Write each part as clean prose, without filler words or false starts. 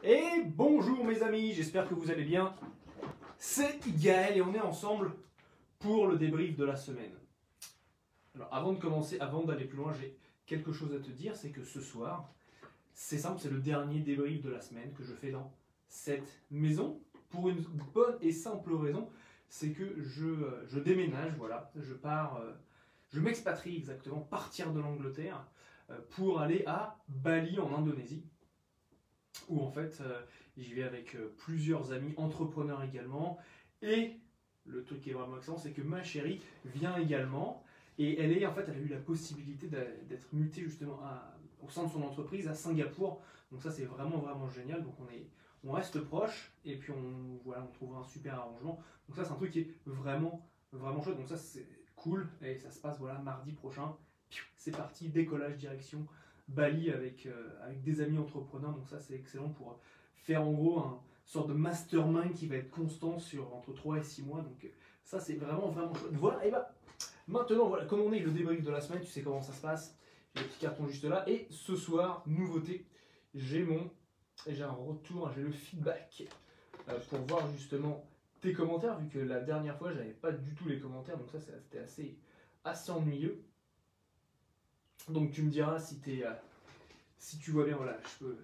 Et bonjour mes amis, j'espère que vous allez bien. C'est Gaël et on est ensemble pour le débrief de la semaine. Alors avant de commencer, avant d'aller plus loin, j'ai quelque chose à te dire, c'est que ce soir, c'est simple, c'est le dernier débrief de la semaine que je fais dans cette maison. Pour une bonne et simple raison, c'est que je déménage, voilà, je pars, je m'expatrie exactement, partir de l'Angleterre pour aller à Bali en Indonésie. Où en fait j'y vais avec plusieurs amis entrepreneurs également, et le truc qui est vraiment excellent, c'est que ma chérie vient également, et elle a eu la possibilité d'être mutée justement au sein de son entreprise à Singapour, donc ça c'est vraiment génial, donc on reste proche, et puis on trouve un super arrangement, donc ça c'est un truc qui est vraiment chouette, donc ça c'est cool, et ça se passe mardi prochain, c'est parti, décollage direction Bali avec des amis entrepreneurs, donc ça c'est excellent pour faire en gros un sorte de mastermind qui va être constant sur entre 3 et 6 mois, donc ça c'est vraiment chouette. Voilà, et bah maintenant voilà, comme on est le débrief de la semaine, tu sais comment ça se passe, j'ai le petit carton juste là, et ce soir, nouveauté, j'ai un retour, j'ai le feedback pour voir justement tes commentaires, vu que la dernière fois j'avais pas du tout les commentaires, donc ça c'était assez ennuyeux. Donc tu me diras si tu vois bien, voilà, je peux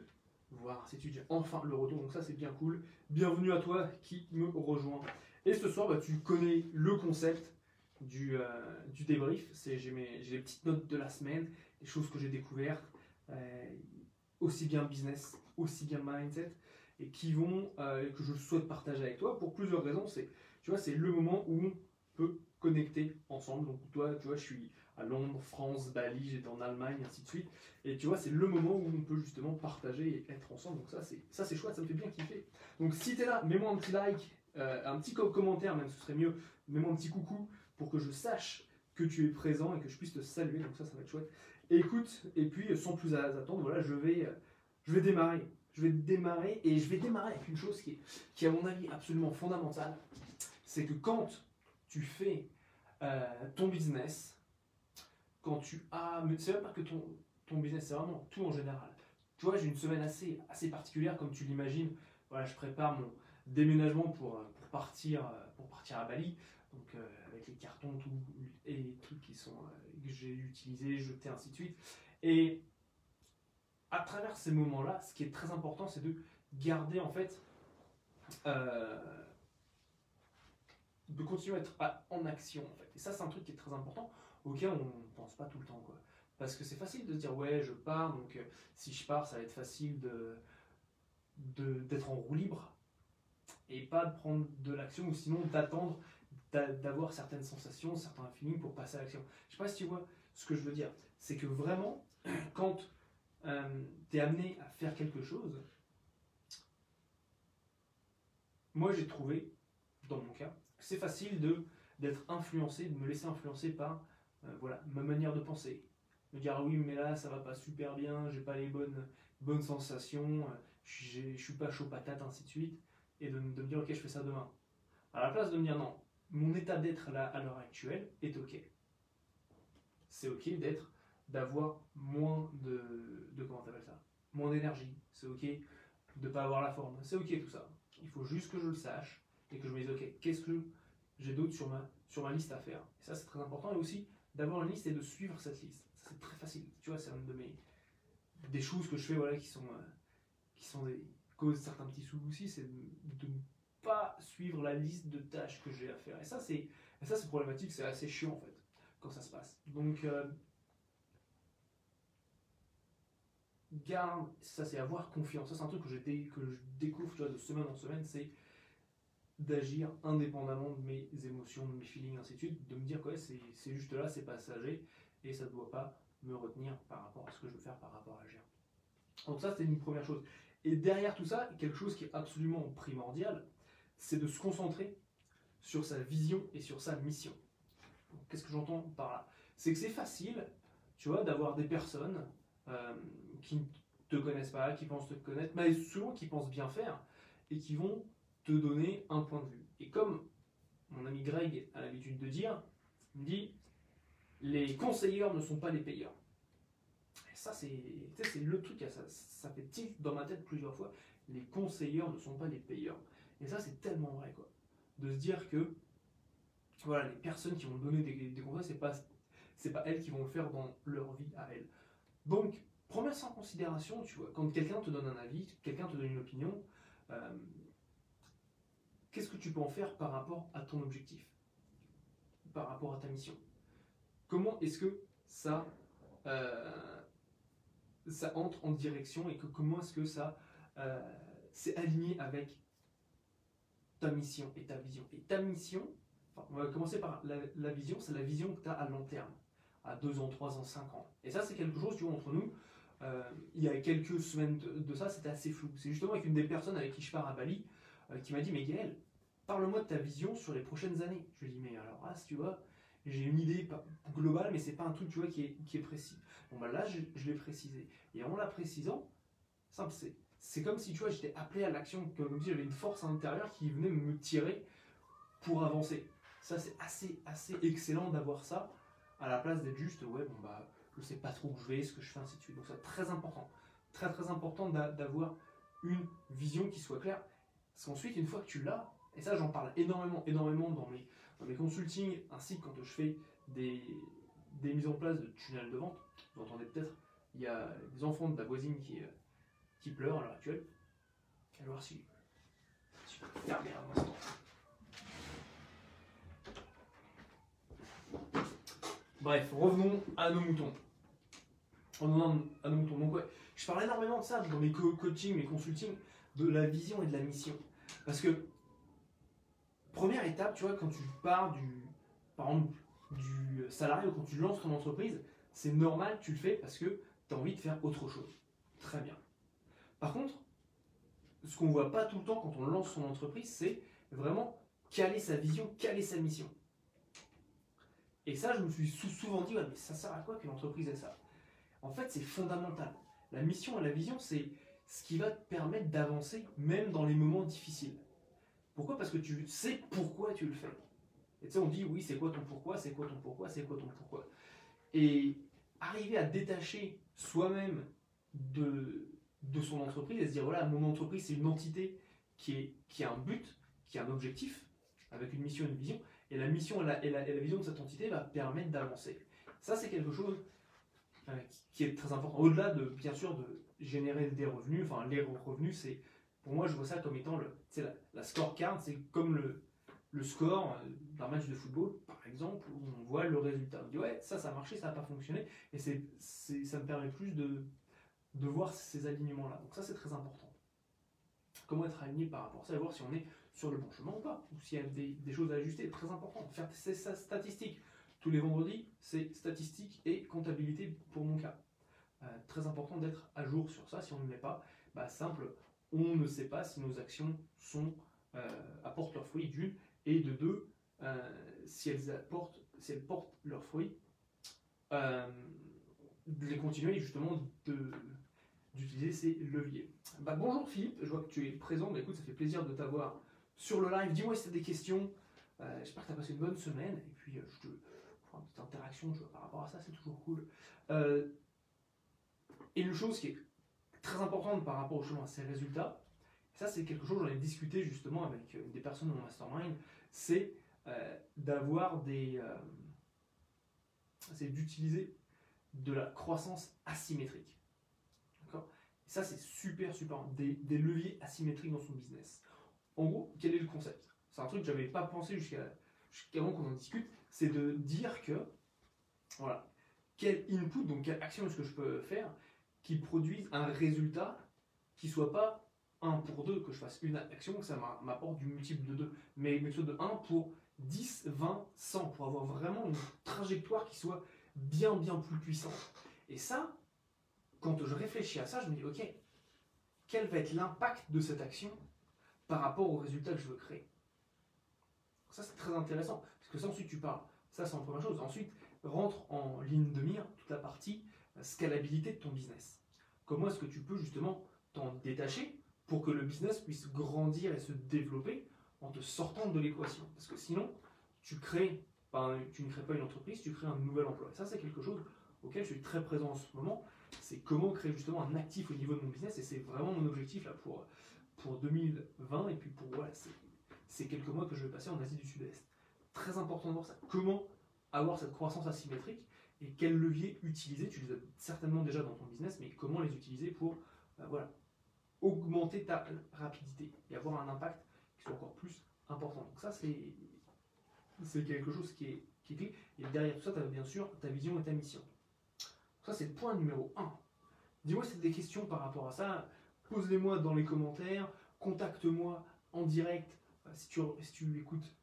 voir si tu dis enfin le retour, donc ça c'est bien cool. Bienvenue à toi qui me rejoint. Et ce soir, tu connais le concept du débrief, j'ai les petites notes de la semaine, les choses que j'ai découvertes, aussi bien business, aussi bien mindset, et que je souhaite partager avec toi pour plusieurs raisons. C'est le moment où on peut connecter ensemble. Donc toi, tu vois, je suis à Londres, France, Bali, j'étais en Allemagne, ainsi de suite. Et tu vois, c'est le moment où on peut justement partager et être ensemble. Donc ça c'est chouette, ça me fait bien kiffer. Donc si tu es là, mets-moi un petit like, un petit commentaire, même ce serait mieux. Mets-moi un petit coucou pour que je sache que tu es présent et que je puisse te saluer. Donc ça va être chouette. Et écoute, et puis sans plus attendre, voilà, je vais démarrer. Je vais démarrer avec une chose qui à mon avis, est absolument fondamentale. C'est que quand tu fais ton business, quand tu as... Mais c'est même pas que ton business, c'est vraiment tout en général. Tu vois, j'ai une semaine assez particulière, comme tu l'imagines. Voilà, je prépare mon déménagement pour partir à Bali. Donc avec les cartons et les trucs que j'ai utilisés, jetés, ainsi de suite. Et à travers ces moments-là, ce qui est très important, c'est de garder en fait... de continuer à être en action en fait. Et ça c'est un truc qui est très important auquel on ne pense pas tout le temps, quoi. Parce que c'est facile de se dire ouais je pars, donc si je pars ça va être facile d'être en roue libre et pas de prendre de l'action, ou sinon d'attendre d'avoir certaines sensations, certains feelings pour passer à l'action. Je sais pas si tu vois ce que je veux dire. C'est que vraiment quand tu es amené à faire quelque chose, moi j'ai trouvé, dans mon cas, c'est facile d'être influencé, de me laisser influencer par ma manière de penser. Me dire ah oui mais là ça va pas super bien, j'ai pas les bonnes sensations, je suis pas chaud patate, ainsi de suite, et de me dire ok je fais ça demain. À la place de me dire non, mon état d'être là à l'heure actuelle est ok. C'est ok d'avoir moins comment t'appelles ça, moins d'énergie, c'est ok de pas avoir la forme, c'est ok tout ça. Il faut juste que je le sache et que je me dise ok, qu'est-ce que j'ai d'autre sur ma liste à faire. Et ça c'est très important, et aussi d'avoir une liste et de suivre cette liste. Ça c'est très facile, tu vois, c'est une des choses que je fais qui causent certains petits soucis, c'est de ne pas suivre la liste de tâches que j'ai à faire. Et ça c'est problématique, c'est assez chiant en fait quand ça se passe. Donc garde, ça c'est avoir confiance. Ça c'est un truc que je découvre, tu vois, de semaine en semaine, c'est d'agir indépendamment de mes émotions, de mes feelings, ainsi de suite, de me dire que c'est juste là, c'est passager, et ça ne doit pas me retenir par rapport à ce que je veux faire, par rapport à agir. Donc ça, c'est une première chose. Et derrière tout ça, quelque chose qui est absolument primordial, c'est de se concentrer sur sa vision et sur sa mission. Qu'est-ce que j'entends par là? C'est que c'est facile, tu vois, d'avoir des personnes qui ne te connaissent pas, qui pensent te connaître, mais souvent qui pensent bien faire, et qui vont te donner un point de vue. Et comme mon ami Greg a l'habitude de dire, il me dit, les conseilleurs ne sont pas les payeurs. ça, c'est le truc, ça fait tilt dans ma tête plusieurs fois. Les conseillers ne sont pas les payeurs. Et ça, c'est tellement vrai, quoi. De se dire que voilà, les personnes qui vont donner des conseils, c'est pas elles qui vont le faire dans leur vie à elles. Donc, prends ça en considération, tu vois. Quand quelqu'un te donne un avis, quelqu'un te donne une opinion, euh, qu'est-ce que tu peux en faire par rapport à ton objectif, par rapport à ta mission? Comment est-ce que euh, ça entre en direction et comment est-ce que ça c'est aligné avec ta mission et ta vision? Et ta mission, enfin, on va commencer par la vision, c'est la vision que tu as à long terme, à 2 ans, 3 ans, 5 ans. Et ça, c'est quelque chose, tu vois, entre nous, il y a quelques semaines de ça, c'était assez flou. C'est justement avec une des personnes avec qui je pars à Bali qui m'a dit, mais Gaël, parle-moi de ta vision sur les prochaines années. Je lui ai dit, mais alors, si tu vois, j'ai une idée globale, mais c'est pas un truc, tu vois, qui est précis. Bon, bah là, je l'ai précisé. Et en la précisant, simple, c'est comme si, tu vois, j'étais appelé à l'action, comme si j'avais une force intérieure qui venait me tirer pour avancer. Ça, c'est assez excellent d'avoir ça, à la place d'être juste, ouais, bon, bah, je sais pas trop où je vais, ce que je fais, ainsi de suite. Donc, c'est très important. Très important d'avoir une vision qui soit claire. Parce qu'ensuite, une fois que tu l'as, et ça, j'en parle énormément dans mes consultings, ainsi que quand je fais des mises en place de tunnels de vente. Vous entendez peut-être, il y a des enfants de la voisine qui pleurent à l'heure actuelle. Allez voir si je peux fermer un instant. Bref, revenons à nos moutons. Donc ouais, je parle énormément de ça dans mes coachings, mes consultings, de la vision et de la mission. Parce que, première étape, tu vois, quand tu pars par exemple, du salarié ou quand tu lances ton entreprise, c'est normal, tu le fais parce que tu as envie de faire autre chose. Très bien. Par contre, ce qu'on ne voit pas tout le temps quand on lance son entreprise, c'est vraiment caler sa vision, caler sa mission. Et ça, je me suis souvent dit, ouais, mais ça sert à quoi qu'une entreprise ait ça? En fait, c'est fondamental. La mission et la vision, c'est ce qui va te permettre d'avancer, même dans les moments difficiles. Pourquoi? Parce que tu sais pourquoi tu le fais. Et tu sais, on dit, oui, c'est quoi ton pourquoi, c'est quoi ton pourquoi, c'est quoi ton pourquoi. Et arriver à détacher soi-même de son entreprise et se dire, voilà, mon entreprise, c'est une entité qui a un but, qui a un objectif, avec une mission et une vision, et la mission et la vision de cette entité va permettre d'avancer. Ça, c'est quelque chose qui est très important. Au-delà de, bien sûr, de générer des revenus, enfin, les revenus, c'est, pour moi, je vois ça comme étant la scorecard, c'est comme le score d'un match de football, par exemple, où on voit le résultat. On dit, ouais, ça a marché, ça n'a pas fonctionné, et ça me permet plus de voir ces alignements-là. Donc ça, c'est très important. Comment être aligné par rapport à ça, et voir si on est sur le bon chemin ou pas, ou s'il y a des choses à ajuster. Très important. Faire ses statistiques. Tous les vendredis, c'est statistiques et comptabilité pour mon cas. Très important d'être à jour sur ça. Si on ne l'est pas, simple, on ne sait pas si nos actions apportent leurs fruits, d'une, et de deux, si elles portent leurs fruits, de les continuer et justement d'utiliser ces leviers. Bonjour Philippe, je vois que tu es présent. Écoute, ça fait plaisir de t'avoir sur le live. Dis-moi si tu as des questions. J'espère que tu as passé une bonne semaine. Et puis, je te ferai une petite interaction par rapport à ça, c'est toujours cool. Et une chose qui est très importante par rapport justement à ces résultats, ça c'est quelque chose, j'en ai discuté justement avec des personnes de mon mastermind, c'est d'avoir c'est d'utiliser de la croissance asymétrique. D'accord? Et ça c'est super, des leviers asymétriques dans son business. En gros, quel est le concept? C'est un truc que j'avais pas pensé jusqu'avant qu'on en discute, c'est de dire que, voilà, quel input, donc quelle action est-ce que je peux faire qui produise un résultat qui soit pas 1 pour 2, que je fasse une action, que ça m'apporte du multiple de 2, mais plutôt de 1 pour 10, 20, 100, pour avoir vraiment une trajectoire qui soit bien plus puissante. Et ça, quand je réfléchis à ça, je me dis, ok, quel va être l'impact de cette action par rapport au résultat que je veux créer? Ça, c'est très intéressant, parce que ça, ensuite, tu parles. Ça, c'est la première chose. Ensuite, rentre en ligne de mire toute la partie scalabilité de ton business. Comment est-ce que tu peux justement t'en détacher pour que le business puisse grandir et se développer en te sortant de l'équation? Parce que sinon, tu ne crées pas une entreprise, tu crées un nouvel emploi. Et ça, c'est quelque chose auquel je suis très présent en ce moment. c'est comment créer justement un actif au niveau de mon business, et c'est vraiment mon objectif là pour 2020, et puis pour voilà, c'est quelques mois que je vais passer en Asie du Sud-Est. Très important de voir ça. Comment avoir cette croissance asymétrique et quels leviers utiliser. Tu les as certainement déjà dans ton business, mais comment les utiliser pour voilà, augmenter ta rapidité et avoir un impact qui soit encore plus important. Donc ça, c'est quelque chose qui est clé. Et derrière tout ça, tu as bien sûr ta vision et ta mission. Ça, c'est le point numéro 1. Dis-moi si tu as des questions par rapport à ça. Pose-les-moi dans les commentaires. Contacte-moi en direct si tu écoutes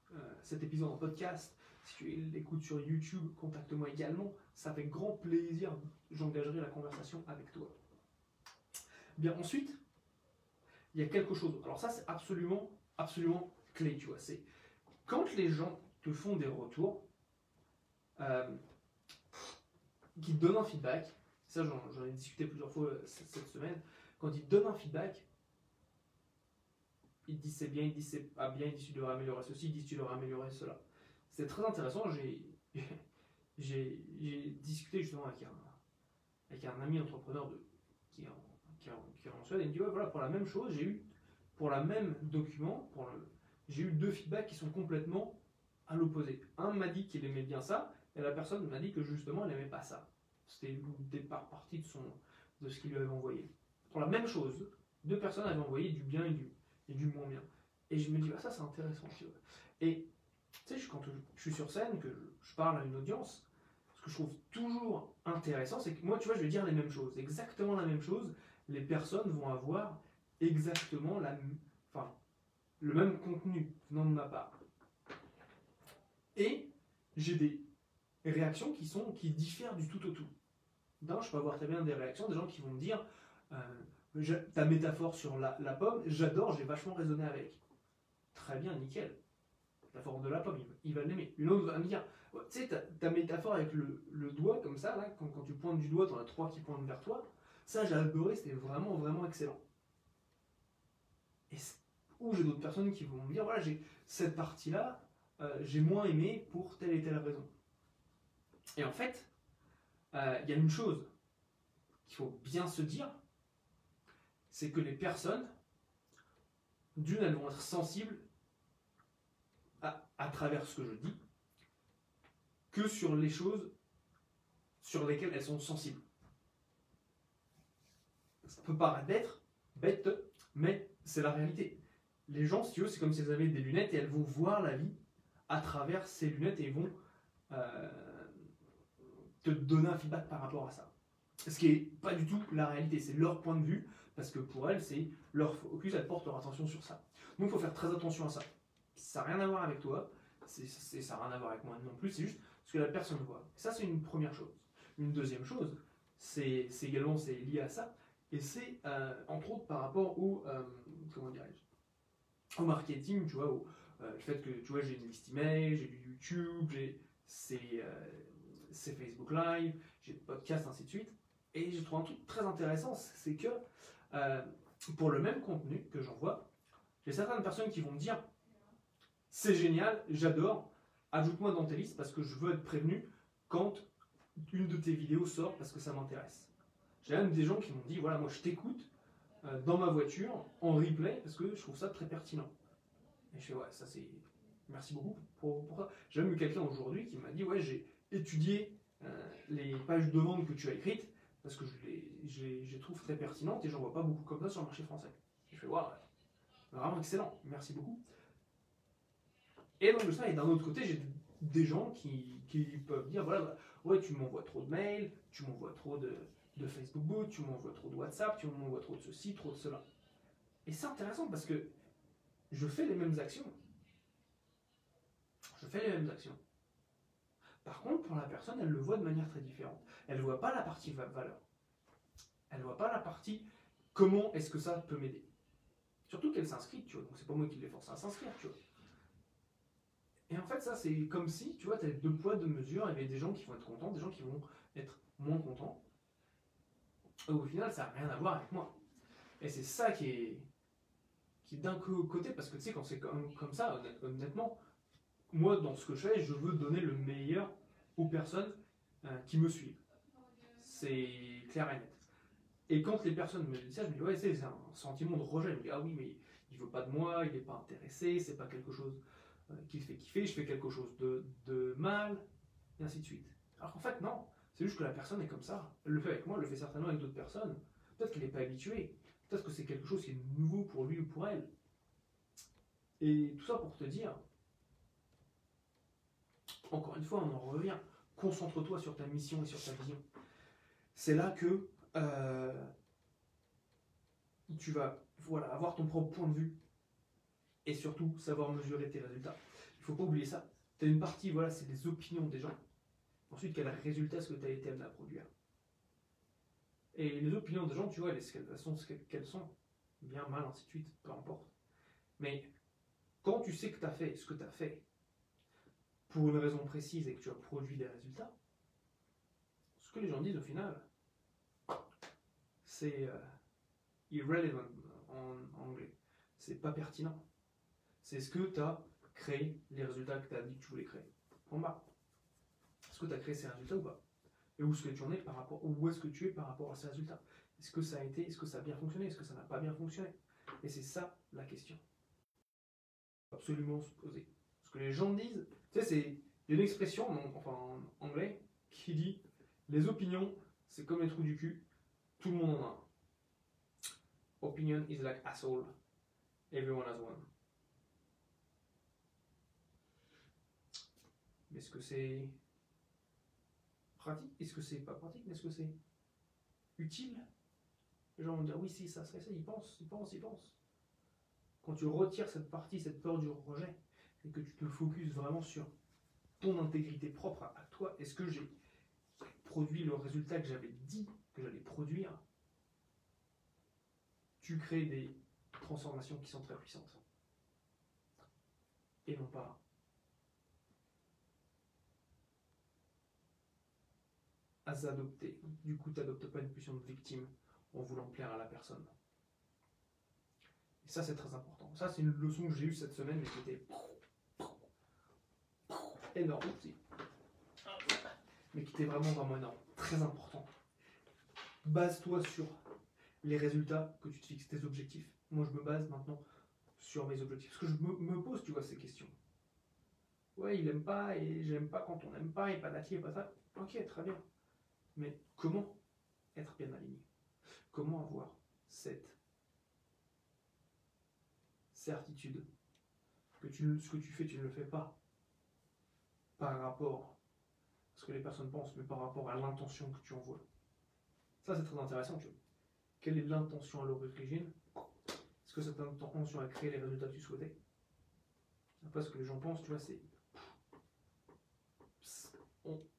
cet épisode en podcast. Si tu l'écoutes sur YouTube, contacte-moi également. Ça fait grand plaisir. J'engagerai la conversation avec toi. Bien, ensuite, il y a quelque chose. Alors ça, c'est absolument clé, tu vois. C'est quand les gens te font des retours, qui te donnent un feedback, ça j'en ai discuté plusieurs fois cette semaine, quand ils te donnent un feedback, ils te disent c'est bien, ils te disent c'est pas bien, ils disent tu devrais améliorer ceci, ils disent tu devrais améliorer cela. C'est très intéressant, j'ai discuté justement avec un ami entrepreneur qui est en Suède, et il me dit ouais voilà, pour la même chose, j'ai eu, pour la même document, j'ai eu 2 feedbacks qui sont complètement à l'opposé. Un m'a dit qu'il aimait bien ça, et la personne m'a dit que justement elle n'aimait pas ça. C'était une partie de ce qu'il lui avait envoyé. Pour la même chose, 2 personnes avaient envoyé du bien et du moins bien. Et je me dis, ah, ça c'est intéressant. Et tu sais, quand je suis sur scène, que je parle à une audience, ce que je trouve toujours intéressant, c'est que moi, tu vois, je vais dire les mêmes choses, exactement la même chose. Les personnes vont avoir exactement le même contenu venant de ma part. Et j'ai des réactions qui diffèrent du tout au tout. Je peux avoir très bien des réactions, des gens qui vont me dire ta métaphore sur la pomme, j'adore, j'ai vachement raisonné avec. Très bien, nickel. La forme de la pomme, il va l'aimer. Une autre va me dire, tu sais, ta métaphore avec le doigt, comme ça, là, quand tu pointes du doigt, tu en as 3 qui pointent vers toi. Ça, j'ai adoré, c'était vraiment excellent. Ou j'ai d'autres personnes qui vont me dire, voilà, j'ai cette partie-là, j'ai moins aimé pour telle et telle raison. Et en fait, il y a une chose qu'il faut bien se dire, c'est que les personnes, elles vont être sensibles à travers ce que je dis, que sur les choses sur lesquelles elles sont sensibles. Ça peut paraître bête, mais c'est la réalité. Les gens, si tu veux, c'est comme si elles avaient des lunettes et elles vont voir la vie à travers ces lunettes et vont te donner un feedback par rapport à ça. Ce qui n'est pas du tout la réalité, c'est leur point de vue, parce que pour elles, c'est leur focus, elles portent leur attention sur ça. Donc il faut faire très attention à ça. Ça n'a rien à voir avec toi, ça n'a rien à voir avec moi non plus, c'est juste ce que la personne voit. Ça, c'est une première chose. Une deuxième chose, c'est lié à ça, et c'est entre autres par rapport au, au marketing, tu vois, le fait que tu vois, j'ai une liste email, j'ai du YouTube, c'est Facebook Live, j'ai des podcasts, ainsi de suite. Et j'ai trouvé un truc très intéressant, c'est que pour le même contenu que j'envoie, j'ai certaines personnes qui vont me dire c'est génial, j'adore, ajoute-moi dans tes listes parce que je veux être prévenu quand une de tes vidéos sort parce que ça m'intéresse. J'ai même des gens qui m'ont dit voilà, moi je t'écoute dans ma voiture en replay parce que je trouve ça très pertinent. Et je fais ouais, ça c'est. Merci beaucoup pour ça. J'ai même eu quelqu'un aujourd'hui qui m'a dit ouais, j'ai étudié les pages de vente que tu as écrites parce que je les trouve très pertinentes et j'en vois pas beaucoup comme ça sur le marché français. Et je fais ouais, vraiment excellent, merci beaucoup. Et donc de ça, et d'un autre côté, j'ai des gens qui peuvent dire voilà, ouais, tu m'envoies trop de mails, tu m'envoies trop de Facebook Boot, tu m'envoies trop de WhatsApp, tu m'envoies trop de ceci, trop de cela. Et c'est intéressant parce que je fais les mêmes actions. Par contre, pour la personne, elle le voit de manière très différente. Elle ne voit pas la partie valeur. Elle ne voit pas la partie comment est-ce que ça peut m'aider. Surtout qu'elle s'inscrit, tu vois. Donc c'est pas moi qui les force à s'inscrire, tu vois. Et en fait, ça, c'est comme si, tu vois, tu as 2 poids, 2 mesures, il y a des gens qui vont être contents, des gens qui vont être moins contents. Et au final, ça n'a rien à voir avec moi. Et c'est ça qui est d'un côté, parce que tu sais, quand c'est comme ça, honnêtement, moi, dans ce que je fais, je veux donner le meilleur aux personnes qui me suivent. C'est clair et net. Et quand les personnes me disent ça, je me dis ouais, c'est un sentiment de rejet. Je me dis ah oui, mais il veut pas de moi, il n'est pas intéressé, c'est pas quelque chose qui le fait kiffer, je fais quelque chose de mal, et ainsi de suite. Alors qu'en fait, non, c'est juste que la personne est comme ça. Elle le fait avec moi, elle le fait certainement avec d'autres personnes. Peut-être qu'elle n'est pas habituée, peut-être que c'est quelque chose qui est nouveau pour lui ou pour elle. Et tout ça pour te dire, encore une fois, on en revient, concentre-toi sur ta mission et sur ta vision. C'est là que tu vas avoir ton propre point de vue et surtout savoir mesurer tes résultats. Il ne faut pas oublier ça. Tu as une partie, voilà, c'est des opinions des gens. Ensuite, quel résultat est-ce que tu as été amené à produire. Et les opinions des gens, tu vois, elles sont ce qu'elles sont. Bien, mal, ainsi de suite, peu importe. Mais quand tu sais que tu as fait ce que tu as fait pour une raison précise et que tu as produit des résultats, ce que les gens disent au final, c'est irrelevant en anglais. C'est pas pertinent. C'est ce que tu as créé, les résultats que tu as dit que tu voulais créer. En bas. Est-ce que tu as créé ces résultats ou pas? Et où est-ce que tu en es par rapport, où est-ce que tu es par rapport à ces résultats? Est-ce que ça a été, est-ce que ça a bien fonctionné? Est-ce que ça n'a pas bien fonctionné? Et c'est ça la question. Absolument se poser. Ce que les gens disent, tu sais, il y a une expression, en anglais, qui dit les opinions, c'est comme les trous du cul, tout le monde en a un. Opinion is like asshole, everyone has one. Mais est-ce que c'est pratique? Est-ce que c'est pas pratique? Est-ce que c'est utile? Les gens vont dire oui, si, ça serait ça, ils pensent. Quand tu retires cette partie, cette peur du rejet, et que tu te focuses vraiment sur ton intégrité propre à toi, est-ce que j'ai produit le résultat que j'avais dit que j'allais produire? Tu crées des transformations qui sont très puissantes. Et non pas à s'adopter. Du coup, tu n'adoptes pas une position de victime en voulant plaire à la personne. Et ça, c'est très important. Ça, c'est une leçon que j'ai eue cette semaine, mais qui était énorme aussi. Mais qui était vraiment énorme. Très important. Base-toi sur les résultats que tu te fixes, tes objectifs. Moi, je me base maintenant sur mes objectifs. Parce que je me pose, tu vois, ces questions. Ouais, il aime pas, et j'aime pas quand on n'aime pas, et pas d'acquis, et pas ça. Ok, très bien. Mais comment être bien aligné? Comment avoir cette certitude que ce que tu fais, tu ne le fais pas par rapport à ce que les personnes pensent, mais par rapport à l'intention que tu envoies. Ça, c'est très intéressant, tu vois. Quelle est l'intention à l'origine? Est-ce que cette intention a créé les résultats que tu souhaitais? Après, ce que les gens pensent, tu vois,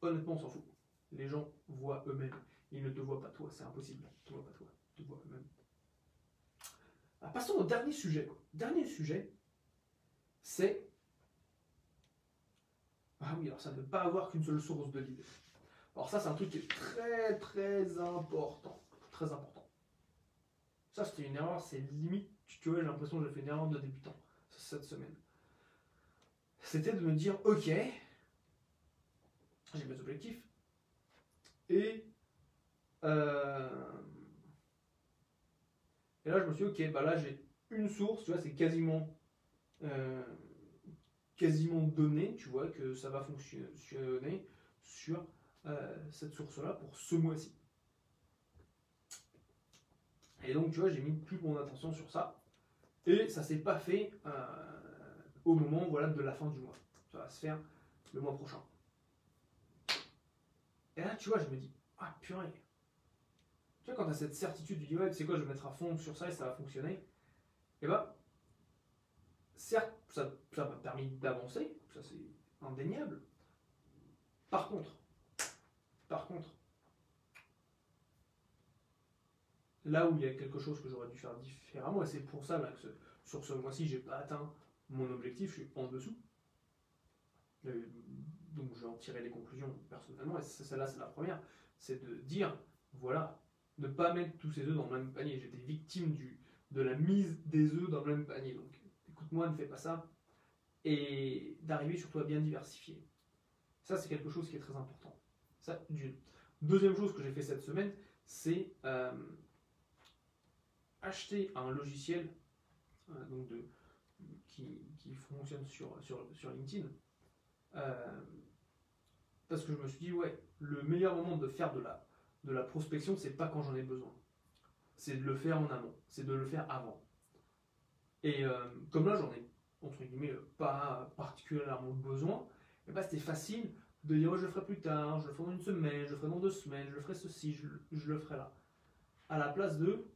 honnêtement, on s'en fout. Les gens voient eux-mêmes. Ils ne te voient pas toi, c'est impossible. Ils ne te voient pas toi, ils te voient eux-mêmes. Passons au dernier sujet. Dernier sujet, c'est... Ah oui, alors ça ne pas avoir qu'une seule source de lead. Alors ça, c'est un truc qui est très important. Très important. Ça, c'était une erreur, c'est limite, tu vois, j'ai l'impression que j'ai fait une erreur de débutant cette semaine. C'était de me dire, ok, j'ai mes objectifs, et là, je me suis dit, ok, bah là, j'ai une source, tu vois, c'est quasiment donné, tu vois, que ça va fonctionner sur cette source-là pour ce mois-ci. Et donc, tu vois, j'ai mis toute mon attention sur ça. Et ça s'est pas fait au moment, voilà, de la fin du mois. Ça va se faire le mois prochain. Et là, tu vois, je me dis, ah purée. Tu vois, quand tu as cette certitude, tu dis, ouais, tu sais quoi, je vais mettre à fond sur ça et ça va fonctionner. Et bah, certes, ça m'a permis d'avancer, ça c'est indéniable. Par contre, là où il y a quelque chose que j'aurais dû faire différemment, et c'est pour ça là, que sur ce mois-ci, j'ai pas atteint mon objectif, je suis en dessous. Donc je vais en tirer les conclusions personnellement, et celle-là c'est la première, c'est de dire, voilà, ne pas mettre tous ces œufs dans le même panier. J'étais victime de la mise des œufs dans le même panier, donc écoute-moi, ne fais pas ça, et d'arriver surtout à bien diversifier. Ça c'est quelque chose qui est très important. Ça, d'une. Deuxième chose que j'ai fait cette semaine, c'est acheté un logiciel donc qui fonctionne sur LinkedIn. Parce que je me suis dit, ouais, le meilleur moment de faire de la prospection, c'est pas quand j'en ai besoin. C'est de le faire en amont, c'est de le faire avant. Et comme là, j'en ai, entre guillemets, pas particulièrement besoin, et bah, c'était facile de dire, oh, je le ferai plus tard, je le ferai dans une semaine, je le ferai dans 2 semaines, je le ferai ceci, je le ferai là. À la place de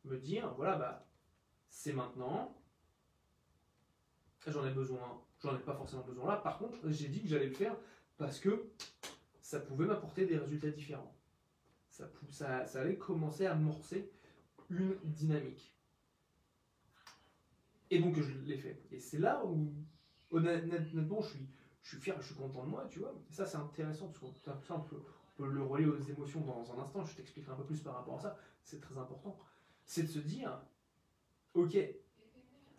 me dire, voilà, bah, c'est maintenant, j'en ai besoin, j'en ai pas forcément besoin là. Par contre, j'ai dit que j'allais le faire parce que ça pouvait m'apporter des résultats différents. Ça allait commencer à amorcer une dynamique. Et donc je l'ai fait. Et c'est là où, honnêtement, je suis fier, je suis content de moi, tu vois. Et ça, c'est intéressant, parce que ça, on peut le relier aux émotions dans un instant. Je t'expliquerai un peu plus par rapport à ça. C'est très important. C'est de se dire, ok,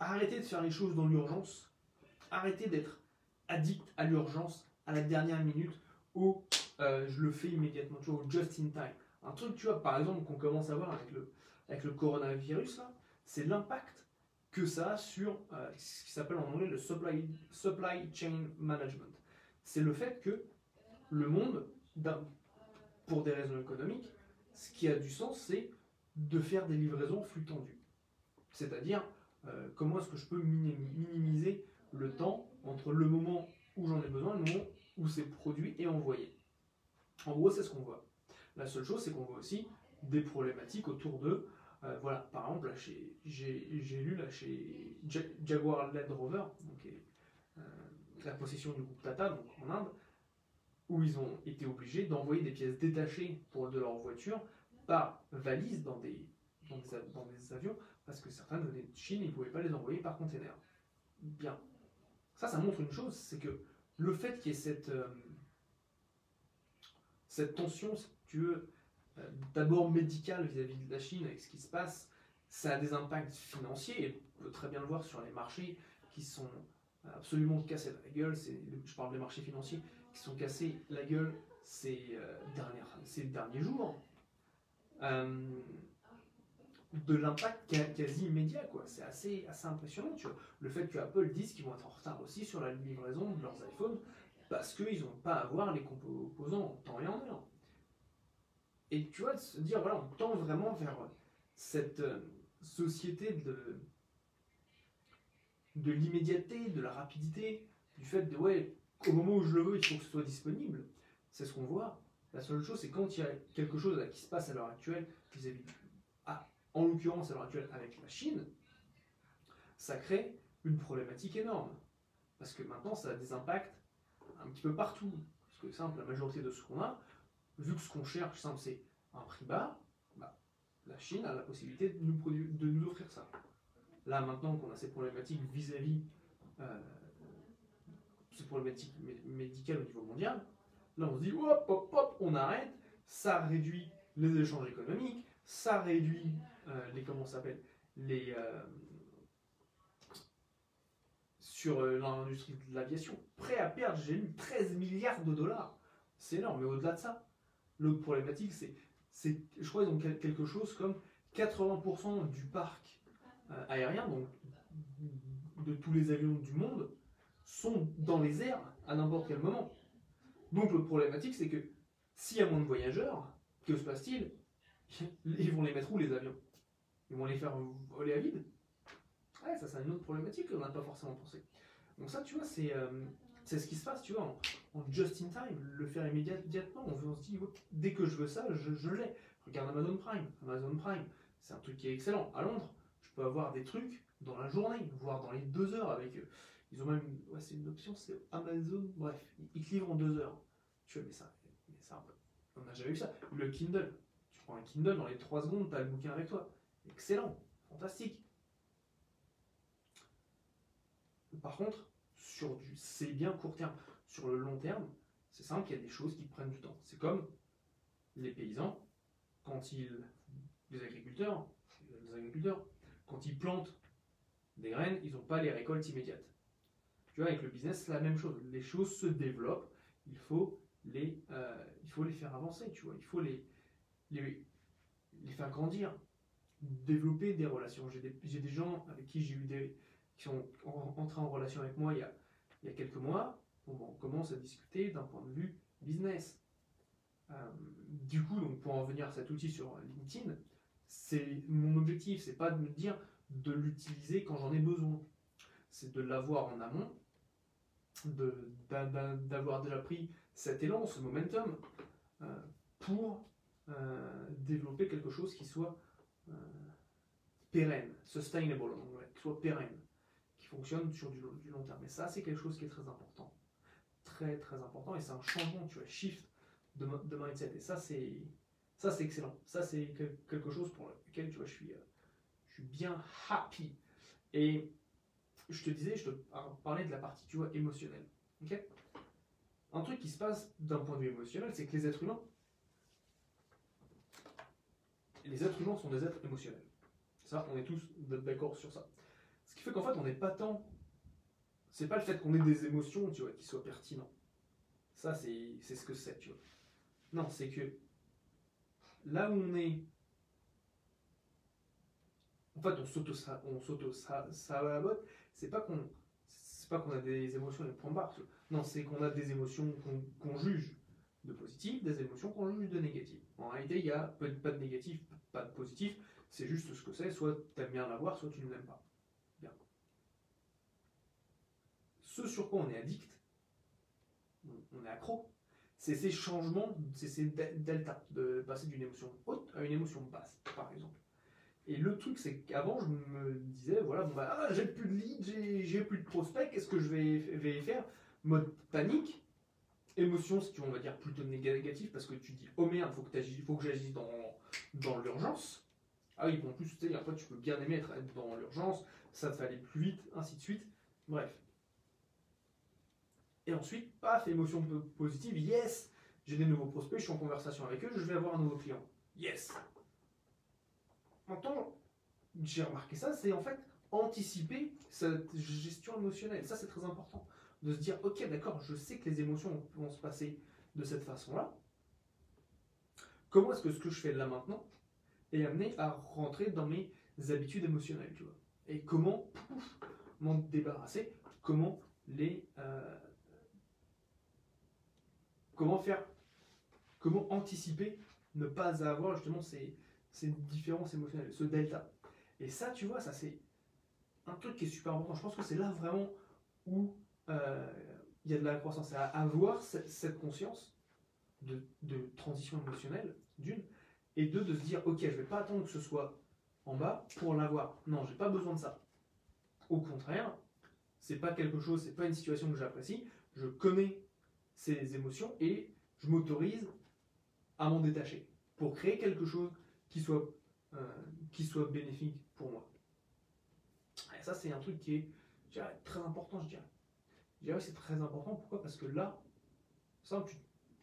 arrêtez de faire les choses dans l'urgence. Arrêtez d'être addict à l'urgence, à la dernière minute, ou je le fais immédiatement, tu vois, au just in time. Un truc, tu vois, par exemple, qu'on commence à voir avec le coronavirus, là, c'est l'impact que ça a sur ce qui s'appelle en anglais le supply chain management. C'est le fait que le monde, pour des raisons économiques, ce qui a du sens, c'est de faire des livraisons flux tendu. C'est-à-dire, comment est-ce que je peux minimiser le temps entre le moment où j'en ai besoin et le moment où c'est produit et envoyé. En gros, c'est ce qu'on voit. La seule chose, c'est qu'on voit aussi des problématiques autour de, voilà, par exemple, là, j'ai lu là, chez Jaguar Land Rover, donc, la possession du groupe Tata, donc en Inde, où ils ont été obligés d'envoyer des pièces détachées de leur voiture par valise dans des avions, parce que certains venaient de Chine et ils ne pouvaient pas les envoyer par container. Bien. Ça montre une chose, c'est que le fait qu'il y ait cette tension, si tu veux, d'abord médicale vis-à-vis de la Chine avec ce qui se passe, ça a des impacts financiers, et on peut très bien le voir sur les marchés qui sont absolument cassés la gueule. Je parle des marchés financiers qui sont cassés la gueule ces derniers jours. De l'impact quasi immédiat, quoi. C'est assez impressionnant, tu vois. Le fait que Apple dise qu'ils vont être en retard aussi sur la livraison de leurs iPhones parce qu'ils n'ont pas à avoir les composants en temps et en heure. Et tu vois, de se dire, voilà, on tend vraiment vers cette société de l'immédiateté, de la rapidité, du fait de, ouais, au moment où je le veux, il faut que ce soit disponible. C'est ce qu'on voit. La seule chose, c'est quand il y a quelque chose qui se passe à l'heure actuelle vis-à-vis en l'occurrence à l'heure actuelle avec la Chine, ça crée une problématique énorme. Parce que maintenant, ça a des impacts un petit peu partout. Parce que simple, la majorité de ce qu'on a, vu que ce qu'on cherche, simple, c'est un prix bas, bah, la Chine a la possibilité de nous offrir ça. Là, maintenant qu'on a ces problématiques vis-à-vis ces problématiques médicales au niveau mondial, là, on se dit, hop, hop, hop, on arrête, ça réduit les échanges économiques, ça réduit sur l'industrie de l'aviation, prêt à perdre, j'ai lu 13 milliards de dollars. C'est énorme, mais au-delà de ça, l'autre problématique, je crois qu'ils ont quelque chose comme 80% du parc aérien, donc de tous les avions du monde, sont dans les airs à n'importe quel moment. Donc l'autre problématique, c'est que s'il y a moins de voyageurs, que se passe-t-il? Ils vont les mettre où, les avions? Ils vont les faire voler à vide? Ouais, ça c'est une autre problématique qu'on n'a pas forcément pensé. Donc ça, tu vois, c'est ce qui se passe, tu vois, en just in time, le faire immédiatement. On se dit, dès que je veux ça, je l'ai. Regarde Amazon Prime. Amazon Prime, c'est un truc qui est excellent. À Londres, je peux avoir des trucs dans la journée, voire dans les 2 heures avec eux. Ils ont même, ouais, c'est une option, c'est Amazon, bref, ils te livrent en 2 heures. Tu vois, mais ça on n'a jamais vu ça. Le Kindle, tu prends un Kindle, dans les 3 secondes, tu as le bouquin avec toi. Excellent, fantastique. Par contre, c'est bien court terme. Sur le long terme, c'est simple, il y a des choses qui prennent du temps. C'est comme les paysans, les agriculteurs, quand ils plantent des graines, ils n'ont pas les récoltes immédiates. Tu vois, avec le business, c'est la même chose. Les choses se développent, il faut les faire avancer, tu vois. Il faut les faire grandir. développer des relations. J'ai des gens avec qui qui sont entrés en relation avec moi il y a quelques mois. Bon, on commence à discuter d'un point de vue business. Du coup, donc, pour en venir à cet outil sur LinkedIn, mon objectif, c'est pas de me dire de l'utiliser quand j'en ai besoin. C'est de l'avoir en amont, d'avoir déjà pris cet élan, ce momentum, pour développer quelque chose qui soit pérenne, sustainable en anglais, qui soit pérenne, qui fonctionne sur du long terme. Et ça, c'est quelque chose qui est très important. Très, très important. Et c'est un changement, tu vois, shift de mindset. Et ça, c'est excellent. Ça, c'est quelque chose pour lequel, tu vois, je suis bien happy. Et je te disais, je te parlais de la partie, tu vois, émotionnelle. Ok ? Un truc qui se passe d'un point de vue émotionnel, c'est que les êtres humains sont des êtres émotionnels. Ça, on est tous d'accord sur ça. Ce qui fait qu'en fait, on n'est pas tant... C'est pas le fait qu'on ait des émotions, tu vois, qui soient pertinents. Ça, c'est ce que c'est, tu vois. Non, c'est que là où on est... En fait, on s'auto-sabote, c'est pas qu'on a des émotions et des points barres. Non, c'est qu'on a des émotions qu'on juge de positives, des émotions qu'on juge de négatives. En réalité, il n'y a pas de négatif, pas de positif, c'est juste ce que c'est, soit tu aimes bien l'avoir, soit tu ne l'aimes pas. Bien. Ce sur quoi on est addict, on est accro, c'est ces changements, c'est ces deltas, de passer d'une émotion haute à une émotion basse, par exemple. Et le truc, c'est qu'avant, je me disais, voilà, bon bah, j'ai plus de leads, j'ai plus de prospects, qu'est-ce que je vais faire? Mode panique, émotion, si tu veux, on va dire plutôt négatif, parce que tu dis, oh merde, faut que j'agisse dans l'urgence. Ah oui, bon, en plus, tu sais, après, tu peux bien aimer être dans l'urgence, ça te fait aller plus vite, ainsi de suite. Bref. Et ensuite, paf, émotion positive, yes, j'ai des nouveaux prospects, je suis en conversation avec eux, je vais avoir un nouveau client. Yes. Maintenant, j'ai remarqué ça, c'est en fait anticiper cette gestion émotionnelle. Ça, c'est très important. De se dire, ok, d'accord, je sais que les émotions vont se passer de cette façon-là. Comment est-ce que ce que je fais là maintenant est amené à rentrer dans mes habitudes émotionnelles, tu vois? Et comment m'en débarrasser? Comment comment anticiper ne pas avoir justement ces différences émotionnelles, ce delta. Et ça, tu vois, ça c'est un truc qui est super important. Je pense que c'est là vraiment où il y a de la croissance. C'est à avoir cette conscience de transition émotionnelle, d'une, et deux, de se dire, ok, je ne vais pas attendre que ce soit en bas pour l'avoir. Non, j'ai pas besoin de ça. Au contraire, c'est pas quelque chose, c'est pas une situation que j'apprécie. Je connais ces émotions et je m'autorise à m'en détacher pour créer quelque chose qui soit bénéfique pour moi. Et ça, c'est un truc qui est, je dirais, très important, je dirais. Je dirais que c'est très important. Pourquoi? Parce que là, ça,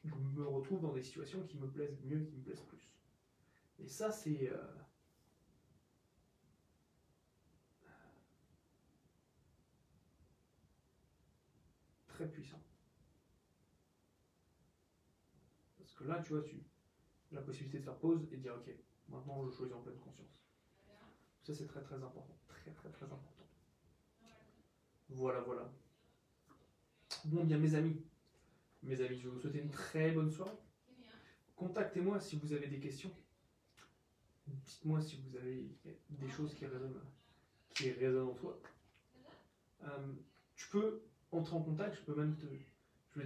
je me retrouve dans des situations qui me plaisent mieux, qui me plaisent plus. Et ça, c'est très puissant. Parce que là, tu vois, tu as la possibilité de faire pause et de dire, ok, maintenant je choisis en pleine conscience. Ça, c'est très très important. Très très très important. Voilà, voilà. Bon, bien, mes amis, je vais vous souhaiter une très bonne soirée. Contactez-moi si vous avez des questions. Dites-moi si vous avez des choses qui résonnent en toi. Tu peux entrer en contact, je vais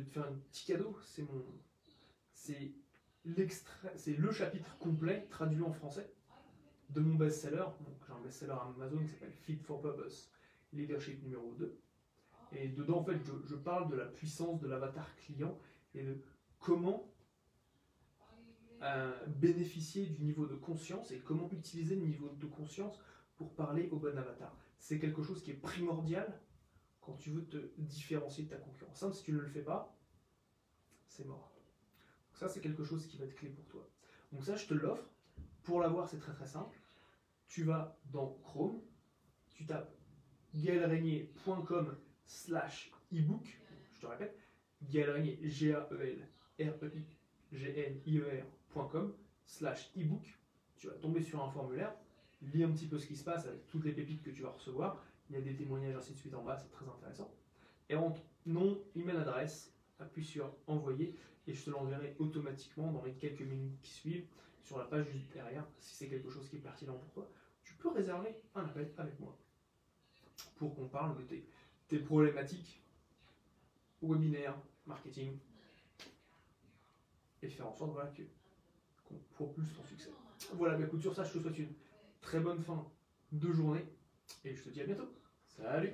te faire un petit cadeau. C'est le chapitre complet traduit en français de mon best-seller. J'ai un best-seller Amazon qui s'appelle Fit for Purpose, Leadership numéro 2. Et dedans, en fait, je parle de la puissance de l'avatar client et de comment bénéficier du niveau de conscience et comment utiliser le niveau de conscience pour parler au bon avatar. C'est quelque chose qui est primordial quand tu veux te différencier de ta concurrence. Simple, si tu ne le fais pas, c'est mort. Donc ça, c'est quelque chose qui va être clé pour toi. Donc ça, je te l'offre. Pour l'avoir, c'est très très simple. Tu vas dans Chrome, tu tapes gaelrenier.com/ebook. Je te répète, gaelrenier, GAELREIGNIER.com/ebook. Tu vas tomber sur un formulaire. lis un petit peu ce qui se passe avec toutes les pépites que tu vas recevoir. Il y a des témoignages ainsi de suite en bas, c'est très intéressant. Et rentre nom, email, adresse, appuie sur envoyer et je te l'enverrai automatiquement dans les quelques minutes qui suivent sur la page juste derrière. Si c'est quelque chose qui est pertinent pour toi, tu peux réserver un appel avec moi pour qu'on parle de tes problématiques webinaire, marketing et faire en sorte voilà, qu'on propulse ton succès. Voilà, bah écoute, sur ça, je te souhaite une très bonne fin de journée et je te dis à bientôt. Salut!